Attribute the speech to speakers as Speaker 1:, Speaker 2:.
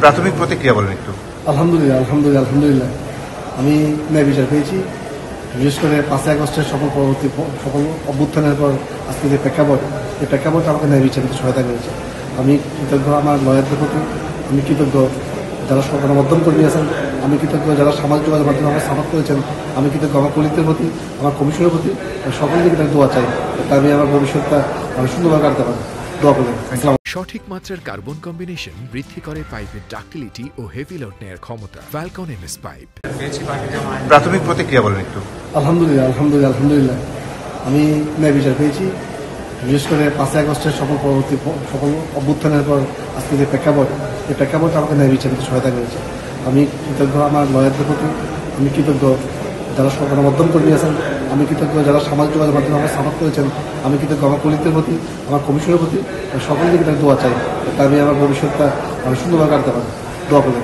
Speaker 1: প্রাথমিক প্রতিক্রিয়া বলেন একটু।
Speaker 2: আলহামদুলিল্লাহ আমি ন্যায় বিচার পেয়েছি। বিশেষ করে 5 আগস্টের সকল অভ্যুত্থানের পর আজকে যে প্রেক্ষাপট, এই প্রেক্ষাপট আমাকে ন্যায় বিচারে সহায়তা করেছে। আমি কৃতজ্ঞ আমার লয়ারদের প্রতি, আমি কৃতজ্ঞ যারা গণমাধ্যম কর্মী আছেন, আমি কৃতজ্ঞ যারা সামাজিক যোগাযোগ মাধ্যমে আমার সাপোর্ট করেছেন, আমি কৃতজ্ঞ আমার কলিগদের প্রতি, আমার কমিশনের প্রতি। সকলের দিকে দোয়া চাই, আমি আমার ভবিষ্যৎটা আমি সুন্দরভাবে কাটতে পারি। দোয়া করবেন।
Speaker 3: সঠিক মাত্রার কার্বন কম্বিনেশন বৃদ্ধি করে পাইপের ডাক্টিলিটি ও হেভি লোড নেয়ার ক্ষমতা। Falcon MS pipe.
Speaker 1: প্রাথমিক প্রতিক্রিয়া বলেন একটু।
Speaker 2: আলহামদুলিল্লাহ আমি ন্যায় বিচার পেয়েছি। বিশেষ করে 5 আগস্টের সকল অভ্যুত্থানের পর আজকে যে প্রেক্ষাপট, এই প্রেক্ষাপট আমাকে ন্যায় বিচারে সহায়তা করেছে। আমি কৃতজ্ঞ আমার লয়ারদের প্রতি, আমি কৃতজ্ঞ যারা গণমাধ্যম কর্মী আছেন, আমি কৃতজ্ঞ যারা সামাজিক যোগাযোগ মাধ্যমে আমার সাপোর্ট করেছেন, আমি কৃতজ্ঞ আমার কলিগদের প্রতি, আমার কমিশনের প্রতি। সকলের দিকে দোয়া চাই, আমি আমার ভবিষ্যৎটা আমি সুন্দরভাবে কাটতে পারি। দোয়া করবেন।